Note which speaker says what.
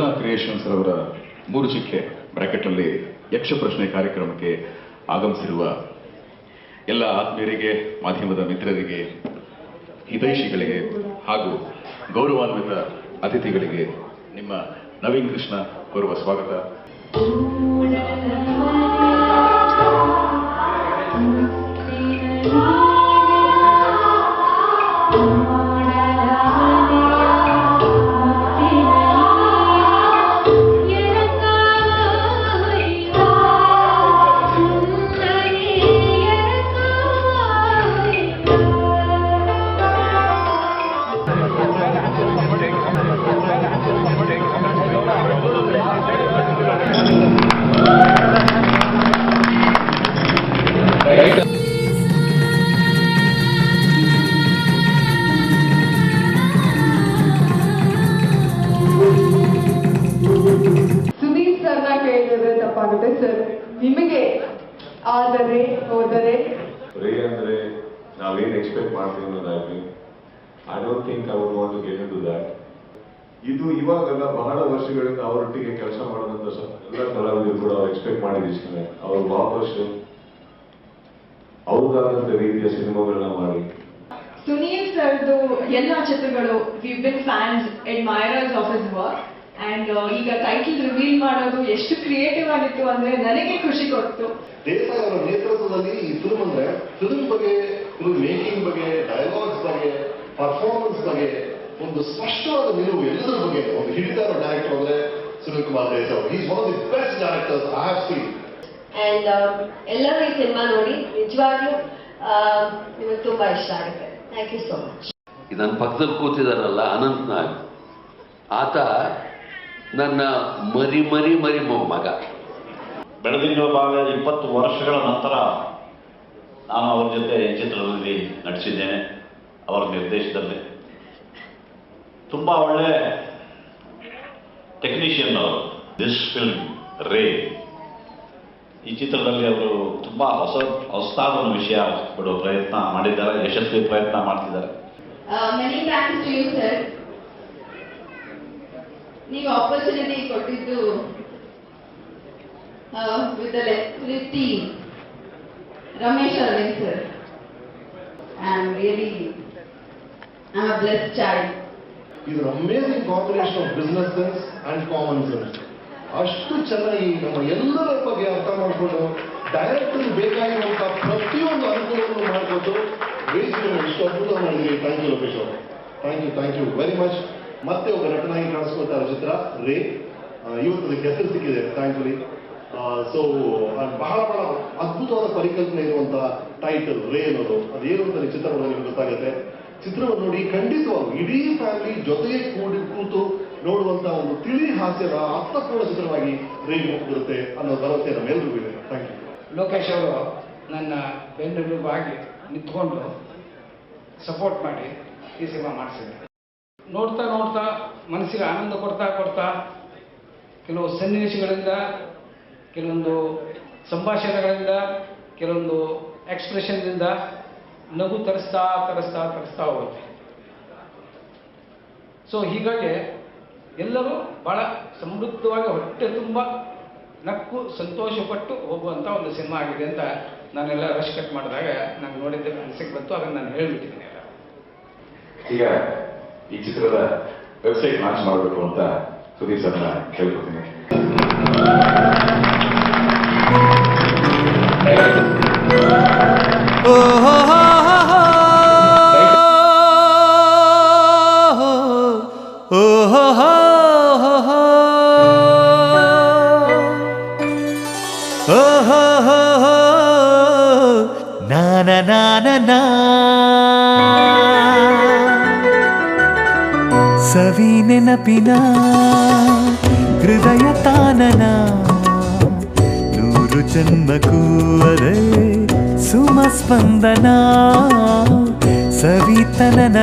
Speaker 1: ಸೃಜನಾ creations ರವರ 3 ಚಿಕ್ಕೆ ಬ್ರಾಕೆಟ್ನಲ್ಲಿ ಯಕ್ಷ ಪ್ರಶ್ನೆ ಕಾರ್ಯಕ್ರಮಕ್ಕೆ ಆಗಮಿಸಿರುವ ಎಲ್ಲ ಆತ್ಮೀಯರಿಗೆ, ಮಾಧ್ಯಮದ ಮಿತ್ರರಿಗೆ, ಹಿತೈಷಿಗಳಿಗೆ ಹಾಗೂ ಗೌರವಾನ್ವಿತ ಅತಿಥಿಗಳಿಗೆ ನಿಮ್ಮ ನವೀನ್ ಕೃಷ್ಣ ಕೋರುವ ಸ್ವಾಗತ.
Speaker 2: ಸುದೀಪ್ ಸರ್ನ ಕೇಳಿದ್ರೆ ತಪ್ಪಾಗುತ್ತೆ ಸರ್. ನಿಮಗೆ ಆದರೆ ಹೋದರೆ
Speaker 3: ರೇ ಅಂದ್ರೆ ನಾವೇನು ಎಕ್ಸ್ಪೆಕ್ಟ್ ಮಾಡ್ತೀವಿ ಅನ್ನೋದಾಗ್ಲಿ, I don't think I would want to get into that. ಇದು ಇವಾಗಲ್ಲ, ಬಹಳ ವರ್ಷಗಳಿಂದ ಅವರೊಟ್ಟಿಗೆ ಕೆಲಸ ಮಾಡೋದಂತ ಎಲ್ಲ ಕಲಾವಿದರು ಕೂಡ ಅವ್ರು ಎಕ್ಸ್ಪೆಕ್ಟ್ ಮಾಡಿದಿಷ್ಟೇ. ಅವರು ವಾಪಸ್ಸು ಅವ್ರದ್ದಾದಂಥ ರೀತಿಯ ಸಿನಿಮಾಗಳನ್ನ ಮಾಡಿ.
Speaker 2: ಸುನೀಲ್ ಸರ್ದು ಎಲ್ಲ ಚಿತ್ರಗಳು we been fans, admirers of his work. And ಈಗ ಟೈಟಲ್ ರಿವೀಲ್ ಮಾಡೋದು ಎಷ್ಟು ಕ್ರಿಯೇಟಿವ್ ಆಗಿತ್ತು ಅಂದ್ರೆ ನನಗೆ ಖುಷಿ ಕೊಡ್ತು.
Speaker 4: ದೇಸಾಯಿ ಅವರ ನೇತೃತ್ವದಲ್ಲಿ ಈ ಫಿಲ್ಮ್ ಅಂದ್ರೆ ಫಿಲ್ಮ್ ಬಗ್ಗೆ, ಫಿಲ್ಮ್ ಮೇಕಿಂಗ್ ಬಗ್ಗೆ, ಡೈಲಾಗ್ಸ್ ಬಗ್ಗೆ, ಪರ್ಫಾರ್ಮೆನ್ಸ್ ಬಗ್ಗೆ ಒಂದು ಸ್ಪಷ್ಟವಾದ ನಿಲುವು ಎಲ್ಲದರ ಬಗ್ಗೆ ಒಂದು ಹಿಡಿತಾರ ಡೈರೆಕ್ಟರ್ ಅಂದ್ರೆ ಸುನಿಲ್ ಕುಮಾರ್ ದೇಸಾಯಿ ಅವರು. Is one of the best directors I have seen.
Speaker 5: And ಎಲ್ಲರೂ ಈ ಸಿನಿಮಾ ನೋಡಿ ನಿಜವಾಗ್ಲೂ ನಿಮಗೆ ತುಂಬಾ ಇಷ್ಟ ಆಗುತ್ತೆ. Thank you so much.
Speaker 6: ನನ್ನ ಪಕ್ಕದಲ್ಲಿ ಕೂತಿದಾರಲ್ಲ ಅನಂತ್ ನಾಗ್, ಆತ ನನ್ನ ಮರಿ ಮೊಮ್ಮಗ.
Speaker 7: ಬೆಳದಿಂಗಳ ಭಾಗ 20 ವರ್ಷಗಳ ನಂತರ ನಾನು ಅವರ ಜೊತೆ ಈ ಚಿತ್ರದಲ್ಲಿ ನಟಿಸಿದ್ದೇನೆ, ಅವರ ನಿರ್ದೇಶನದಲ್ಲಿ. ತುಂಬ ಒಳ್ಳೆ ಟೆಕ್ನಿಷಿಯನ್ ಅವರು. ದಿಸ್ ಫಿಲ್ಮ್ ರೇ, ಈ ಚಿತ್ರದಲ್ಲಿ ಅವರು ತುಂಬ ಹೊಸದಾದ ಒಂದು ವಿಷಯ ಕೊಡುವ ಪ್ರಯತ್ನ ಮಾಡಿದ್ದಾರೆ, ಯಶಸ್ವಿ ಪ್ರಯತ್ನ ಮಾಡ್ತಿದ್ದಾರೆ.
Speaker 2: Many thanks to you sir. ನೀವು ಆಪರ್ಚುನಿಟಿ ಕೊಟ್ಟಿದ್ದು with team Ramesh Aravind sir. I'm a blessed child.
Speaker 4: ಇದು amazing combination of business sense and common sense. ಅಷ್ಟು ಚೆನ್ನಾಗಿ ನಮ್ಮ ಎಲ್ಲರ ಬಗ್ಗೆ ಅರ್ಥ ಮಾಡಿಕೊಂಡು ಡೈರೆಕ್ಟರ್ ಬೇಕಾಗಿರುವಂತಹ ಪ್ರತಿಯೊಂದು ಅನುಕೂಲವನ್ನು ಮಾಡಿಕೊಟ್ಟು ಇಷ್ಟು ಅದ್ಭುತ ಮಾಡಿದ್ರಿ. ಥ್ಯಾಂಕ್ ಯು ಲೋಕೇಶ್ ಅವರು. Thank you very much. ಮತ್ತೆ ಒಬ್ಬ ನಟನಾಗಿ ಕಾಣಿಸ್ಕೊಳ್ತಾರೆ ಚಿತ್ರ ರೇ. ಇವತ್ತು ಅದಕ್ಕೆ ಹೆಸರು ಸಿಕ್ಕಿದೆ ಥ್ಯಾಂಕ್ಫುಲಿ. ಸೊ ಬಹಳ ಅದ್ಭುತವಾದ ಪರಿಕಲ್ಪನೆ ಇರುವಂತಹ ಟೈಟಲ್ ರೇ ಅನ್ನೋದು. ಅದೇನು ಅಂತ ಚಿತ್ರವನ್ನು ನಿಮ್ಗೆ ಗೊತ್ತಾಗುತ್ತೆ. ಚಿತ್ರವನ್ನು ನೋಡಿ ಖಂಡಿತವಾಗೂ ಇಡೀ ಫ್ಯಾಮಿಲಿ ಜೊತೆಗೆ ಕೂತು ನೋಡುವಂತಹ ಒಂದು ತಿಳಿ ಹಾಸ್ಯದ ಅರ್ಥಪೂರ್ಣ ಚಿತ್ರವಾಗಿ ರೇ ಬರುತ್ತೆ ಅನ್ನೋ ಭರವಸೆ ನಮ್ಮೆಲ್ಲರಿಗೂ ಇದೆ. Thank you.
Speaker 8: ಲೋಕೇಶ್ ಅವರು ನನ್ನ ಬೆನ್ನೆಲುಬಾಗಿ ನಿಂತ್ಕೊಂಡು ಸಪೋರ್ಟ್ ಮಾಡಿ ಈ ಸಿನಿಮಾ ಮಾಡಿಸಿದ್ದಾರೆ. ನೋಡ್ತಾ ನೋಡ್ತಾ ಮನಸ್ಸಿಗೆ ಆನಂದ ಕೊಡ್ತಾ ಕೆಲವು ಸನ್ನಿವೇಶಗಳಿಂದ, ಕೆಲವೊಂದು ಸಂಭಾಷಣೆಗಳಿಂದ, ಕೆಲವೊಂದು ಎಕ್ಸ್ಪ್ರೆಷನ್ನಿಂದ ನಗು ತರಿಸ್ತಾ ಹೋಗುತ್ತೆ. ಸೊ ಹೀಗಾಗಿ ಎಲ್ಲರೂ ಭಾಳ ಸಮೃದ್ಧವಾಗಿ ಹೊಟ್ಟೆ ತುಂಬ ನಕ್ಕು ಸಂತೋಷಪಟ್ಟು ಹೋಗುವಂಥ ಒಂದು ಸಿನಿಮಾ ಆಗಿದೆ ಅಂತ ನಾನೆಲ್ಲ ರಶ್ ಕಟ್ ಮಾಡಿದಾಗ ನಾನು ನೋಡಿದ್ದೆ ಅನಿಸಿಕೆ ಬಂತು. ಅದನ್ನು ನಾನು ಹೇಳಿಬಿಟ್ಟಿದ್ದೀನಿ.
Speaker 1: ಈಗ ಈ ಚಿತ್ರದ ವೆಬ್ಸೈಟ್ ಲಾಂಚ್ ಮಾಡಬೇಕು ಅಂತ ಸುದೀಪ್ ಸರ್ನ ಕೇಳ್ಕೊತೀನಿ.
Speaker 9: ಸವಿ ನೆನಪಿನ ಹೃದಯ ತಾನನ 100 ಜನ್ಮಕ್ಕೂ ಅದೇ ಸುಮ ಸ್ಪಂದನ ಸವಿತನನ